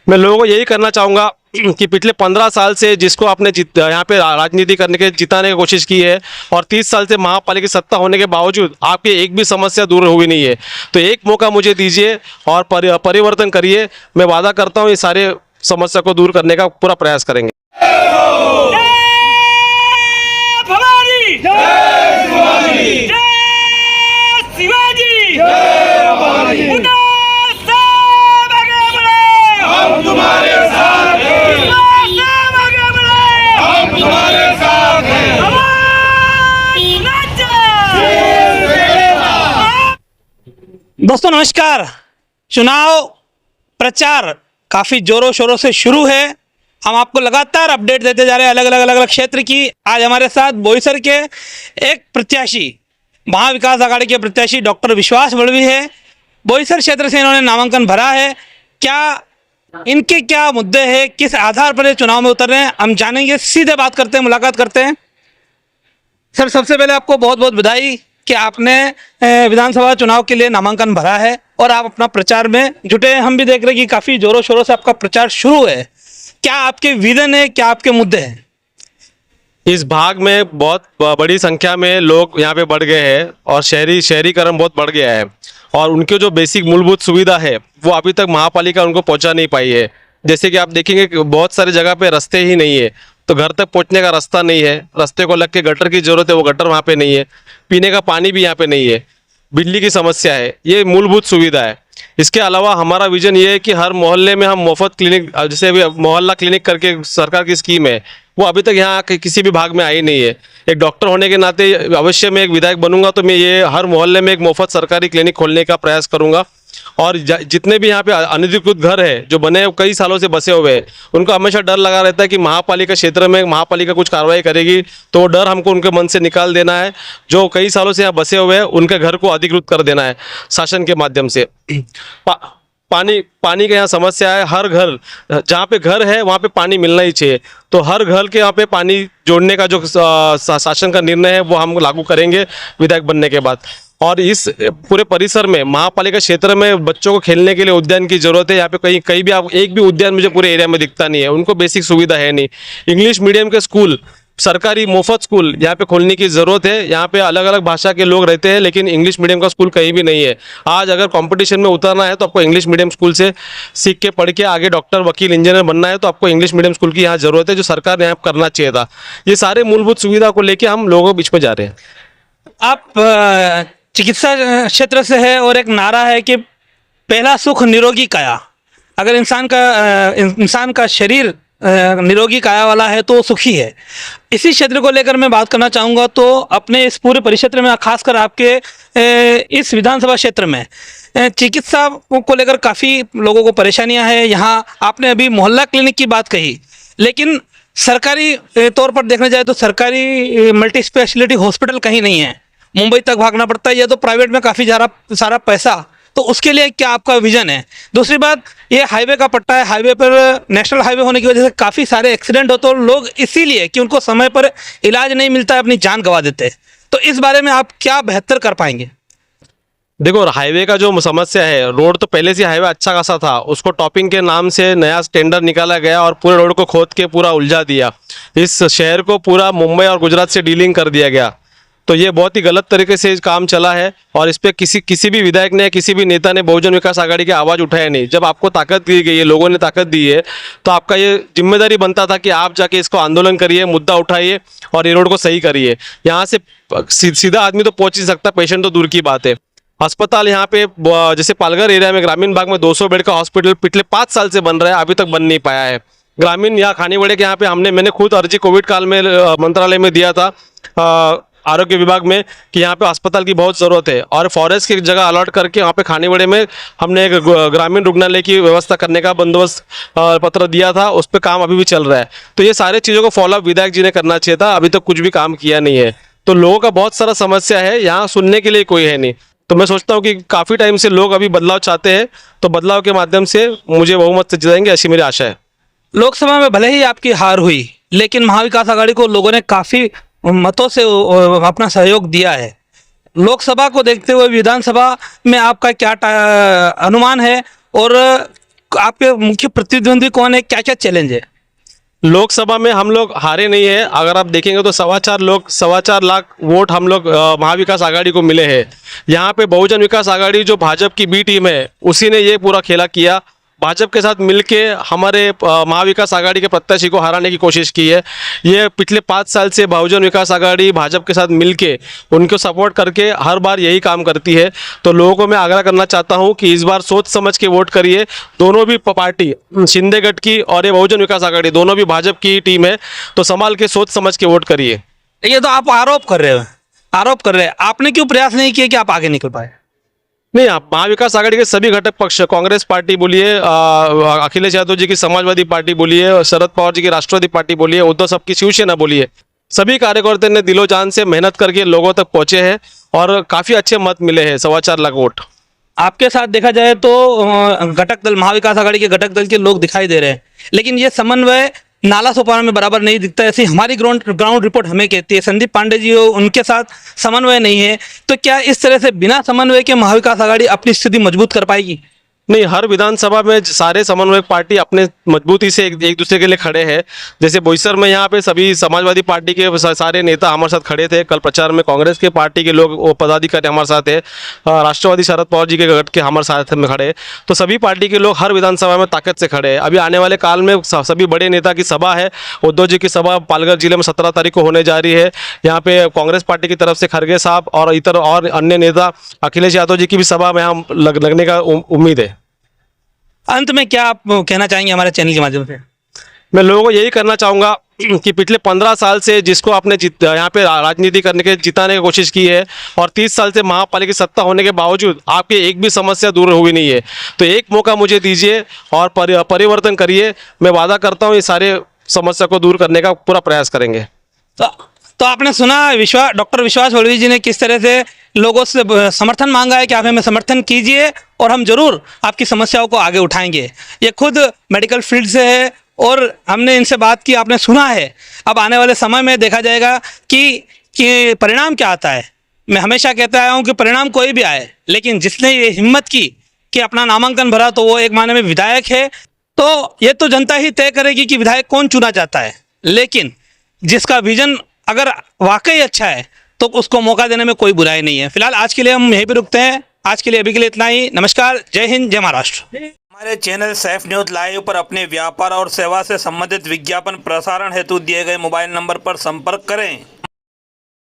मैं लोगों को यही करना चाहूँगा कि पिछले 15 साल से जिसको आपने यहाँ पे राजनीति करने के जिताने की कोशिश की है और 30 साल से महापालिका की सत्ता होने के बावजूद आपकी एक भी समस्या दूर हुई नहीं है, तो एक मौका मुझे दीजिए और परिवर्तन करिए। मैं वादा करता हूँ ये सारे समस्या को दूर करने का पूरा प्रयास करेंगे। दोस्तों नमस्कार। चुनाव प्रचार काफ़ी ज़ोरों शोरों से शुरू है। हम आपको लगातार अपडेट देते जा रहे हैं अलग अलग क्षेत्र की। आज हमारे साथ बोईसर के एक प्रत्याशी, महाविकास आघाड़ी के प्रत्याशी डॉक्टर विश्वास बड़वी है। बोईसर क्षेत्र से इन्होंने नामांकन भरा है। क्या इनके क्या मुद्दे हैं, किस आधार पर ये चुनाव में उतर रहे हैं, हम जानेंगे। सीधे बात करते हैं, मुलाकात करते हैं। सर, सबसे पहले आपको बहुत बहुत बधाई कि आपने विधानसभा चुनाव के लिए नामांकन भरा है और आप अपना प्रचार में जुटे हैं। हम भी देख रहे हैं कि काफ़ी ज़ोरों शोरों से आपका प्रचार शुरू है। क्या आपके विजन है, क्या आपके मुद्दे हैं? इस भाग में बहुत बड़ी संख्या में लोग यहाँ पे बढ़ गए हैं और शहरीकरण बहुत बढ़ गया है और उनके जो बेसिक मूलभूत सुविधा है वो अभी तक महापालिका उनको पहुँचा नहीं पाई है। जैसे कि आप देखेंगे कि बहुत सारी जगह पे रास्ते ही नहीं है, तो घर तक पहुंचने का रास्ता नहीं है, रास्ते को लग के गटर की ज़रूरत है, वो गटर वहाँ पे नहीं है, पीने का पानी भी यहाँ पे नहीं है, बिजली की समस्या है, ये मूलभूत सुविधा है। इसके अलावा हमारा विजन ये है कि हर मोहल्ले में हम मुफ्त क्लिनिक, जैसे अभी मोहल्ला क्लिनिक करके सरकार की स्कीम है, वो अभी तक यहाँ किसी भी भाग में आई नहीं है। एक डॉक्टर होने के नाते अवश्य मैं एक विधायक बनूंगा तो मैं ये हर मोहल्ले में एक मुफ्त सरकारी क्लिनिक खोलने का प्रयास करूंगा। और जितने भी यहाँ पे अनधिकृत घर है जो बने कई सालों से बसे हुए हैं, उनको हमेशा डर लगा रहता है कि महापालिका क्षेत्र में महापालिका कुछ कार्रवाई करेगी, तो वो डर हमको उनके मन से निकाल देना है। जो कई सालों से यहाँ बसे हुए हैं उनके घर को अधिकृत कर देना है शासन के माध्यम से। पानी का यहाँ समस्या है। हर घर, जहाँ पे घर है वहाँ पे पानी मिलना ही चाहिए, तो हर घर के यहाँ पे पानी जोड़ने का जो शासन का निर्णय है वो हम लागू करेंगे विधायक बनने के बाद। और इस पूरे परिसर में महापालिका क्षेत्र में बच्चों को खेलने के लिए उद्यान की जरूरत है। यहाँ पे कहीं भी आप एक भी उद्यान मुझे पूरे एरिया में दिखता नहीं है, उनको बेसिक सुविधा है नहीं। इंग्लिश मीडियम के स्कूल, सरकारी मुफ्त स्कूल यहाँ पे खोलने की ज़रूरत है। यहाँ पे अलग अलग भाषा के लोग रहते हैं लेकिन इंग्लिश मीडियम का स्कूल कहीं भी नहीं है। आज अगर कंपटीशन में उतरना है तो आपको इंग्लिश मीडियम स्कूल से सीख के पढ़ के आगे डॉक्टर, वकील, इंजीनियर बनना है तो आपको इंग्लिश मीडियम स्कूल की यहाँ ज़रूरत है, जो सरकार ने यहाँ करना चाहिए था। ये सारे मूलभूत सुविधा को लेकर हम लोगों के बीच में जा रहे हैं। आप चिकित्सा क्षेत्र से है और एक नारा है कि पहला सुख निरोगी काया। अगर इंसान का शरीर निरोगी काया वाला है तो वो सुखी है। इसी क्षेत्र को लेकर मैं बात करना चाहूँगा। तो अपने इस पूरे परिक्षेत्र में, खासकर आपके इस विधानसभा क्षेत्र में चिकित्सा को लेकर काफ़ी लोगों को परेशानियां हैं। यहाँ आपने अभी मोहल्ला क्लिनिक की बात कही, लेकिन सरकारी तौर पर देखने जाए तो सरकारी मल्टी स्पेशलिटी हॉस्पिटल कहीं नहीं है। मुंबई तक भागना पड़ता है, या तो प्राइवेट में काफ़ी सारा पैसा। तो उसके लिए क्या आपका विजन है? दूसरी बात, ये हाईवे का पट्टा है, हाईवे पर नेशनल हाईवे होने की वजह से काफ़ी सारे एक्सीडेंट होते हैं, लोग इसीलिए कि उनको समय पर इलाज नहीं मिलता है अपनी जान गंवा देते हैं। तो इस बारे में आप क्या बेहतर कर पाएंगे? देखो, हाईवे का जो समस्या है, रोड तो पहले से हाईवे अच्छा खासा था, उसको टॉपिंग के नाम से नया टेंडर निकाला गया और पूरे रोड को खोद के पूरा उलझा दिया। इस शहर को पूरा मुंबई और गुजरात से डीलिंग कर दिया गया। तो ये बहुत ही गलत तरीके से काम चला है और इस पर किसी भी विधायक ने, किसी भी नेता ने बहुजन विकास आघाड़ी की आवाज़ उठाया नहीं। जब आपको ताकत दी गई है, लोगों ने ताकत दी है, तो आपका ये जिम्मेदारी बनता था कि आप जाके इसको आंदोलन करिए, मुद्दा उठाइए और ये रोड को सही करिए। यहाँ से सीधा आदमी तो पहुँच ही सकता, पेशेंट तो दूर की बात है। अस्पताल यहाँ पे जैसे पालघर एरिया में ग्रामीण भाग में 200 बेड का हॉस्पिटल पिछले 5 साल से बन रहा है, अभी तक बन नहीं पाया है। ग्रामीण या खानीवाड़े के यहाँ पे मैंने खुद अर्जी कोविड काल में मंत्रालय में दिया था आरोग्य विभाग में कि यहाँ पे अस्पताल की बहुत ज़रूरत है, और फॉरेस्ट की जगह अलॉट करके वहाँ पे खानीवाड़े में हमने एक ग्रामीण रुग्णालय की व्यवस्था करने का बंदोबस्त पत्र दिया था। उस पर काम अभी भी चल रहा है। तो ये सारे चीज़ों को फॉलोअप विधायक जी ने करना चाहिए था, अभी तक कुछ भी काम किया नहीं है। तो लोगों का बहुत सारा समस्या है, यहाँ सुनने के लिए कोई है नहीं। तो मैं सोचता हूँ कि काफ़ी टाइम से लोग अभी बदलाव चाहते हैं, तो बदलाव के माध्यम से मुझे बहुमत से जिताएंगे, ऐसी मेरी आशा है। लोकसभा में भले ही आपकी हार हुई, लेकिन महाविकास आघाड़ी को लोगों ने काफ़ी मतों से अपना सहयोग दिया है। लोकसभा को देखते हुए विधानसभा में आपका क्या अनुमान है, और आपके मुख्य प्रतिद्वंदी कौन है, क्या क्या चैलेंज है? लोकसभा में हम लोग हारे नहीं है। अगर आप देखेंगे तो 4.25 लाख वोट हम लोग महाविकास आघाड़ी को मिले हैं। यहाँ पे बहुजन विकास आघाड़ी जो भाजपा की बी टीम है, उसी ने ये पूरा खेला किया। भाजपा के साथ मिलके हमारे महाविकास आघाड़ी के प्रत्याशी को हराने की कोशिश की है। ये पिछले 5 साल से बहुजन विकास आघाड़ी भाजपा के साथ मिलके उनको सपोर्ट करके हर बार यही काम करती है। तो लोगों को मैं आग्रह करना चाहता हूँ कि इस बार सोच समझ के वोट करिए। दोनों भी पार्टी, शिंदे गठ की और ये बहुजन विकास आघाड़ी, दोनों भी भाजपा की टीम है। तो संभाल के सोच समझ के वोट करिए। ये तो आप आरोप कर रहे हैं, आपने क्यों प्रयास नहीं किया कि आप आगे निकल पाए? नहीं, आप महाविकास आघाड़ी के सभी घटक पक्ष, कांग्रेस पार्टी बोलिए, अखिलेश यादव जी की समाजवादी पार्टी बोलिए, शरद पवार जी की राष्ट्रवादी पार्टी बोलिए, उद्धव साहब की शिवसेना बोलिए, सभी कार्यकर्ताओं ने दिलो जान से मेहनत करके लोगों तक पहुंचे हैं और काफ़ी अच्छे मत मिले हैं, 4.25 लाख वोट। आपके साथ देखा जाए तो घटक दल, महाविकास आघाड़ी के घटक दल के लोग दिखाई दे रहे हैं, लेकिन ये समन्वय नाला सोपारा में बराबर नहीं दिखता। ऐसी हमारी ग्राउंड रिपोर्ट हमें कहती है। संदीप पांडे जी हो, उनके साथ समन्वय नहीं है। तो क्या इस तरह से बिना समन्वय के महाविकास आघाड़ी अपनी स्थिति मजबूत कर पाएगी? नहीं, हर विधानसभा में सारे समन्वयक पार्टी अपने मजबूती से एक दूसरे के लिए खड़े हैं। जैसे बोईसर में यहाँ पे सभी समाजवादी पार्टी के सारे नेता हमारे साथ खड़े थे। कल प्रचार में कांग्रेस के पार्टी के लोग, वो पदाधिकारी हमारे साथ है। राष्ट्रवादी शरद पवार जी के गठ के हमारे साथ में खड़े। तो सभी पार्टी के लोग हर विधानसभा में ताकत से खड़े हैं। अभी आने वाले काल में सभी बड़े नेता की सभा है। उद्धव जी की सभा पालघर जिले में 17 तारीख को होने जा रही है। यहाँ पे कांग्रेस पार्टी की तरफ से खड़गे साहब और इतर और अन्य नेता, अखिलेश यादव जी की भी सभा में हम लगने का उम्मीद है। अंत में क्या आप कहना चाहेंगे हमारे चैनल के माध्यम से? मैं लोगों को यही करना चाहूँगा कि पिछले 15 साल से जिसको आपने यहाँ पे राजनीति करने के जिताने की कोशिश की है और 30 साल से महापालिका की सत्ता होने के बावजूद आपकी एक भी समस्या दूर हुई नहीं है, तो एक मौका मुझे दीजिए और परिवर्तन करिए। मैं वादा करता हूँ ये सारे समस्या को दूर करने का पूरा प्रयास करेंगे। तो आपने सुना डॉक्टर विश्वास वड़वी जी ने किस तरह से लोगों से समर्थन मांगा है कि आप हमें समर्थन कीजिए और हम जरूर आपकी समस्याओं को आगे उठाएंगे। ये खुद मेडिकल फील्ड से है और हमने इनसे बात की, आपने सुना है। अब आने वाले समय में देखा जाएगा कि परिणाम क्या आता है। मैं हमेशा कहता आया हूँ कि परिणाम कोई भी आए, लेकिन जिसने ये हिम्मत की कि अपना नामांकन भरा तो वो एक मायने में विधायक है। तो ये तो जनता ही तय करेगी कि विधायक कौन चुना जाता है, लेकिन जिसका विजन अगर वाकई अच्छा है तो उसको मौका देने में कोई बुराई नहीं है। फिलहाल आज के लिए हम यहीं पे रुकते हैं। आज के लिए अभी के लिए इतना ही। नमस्कार, जय हिंद, जय महाराष्ट्र। हमारे चैनल सैफ न्यूज़ लाइव पर अपने व्यापार और सेवा से संबंधित विज्ञापन प्रसारण हेतु दिए गए मोबाइल नंबर पर संपर्क करें।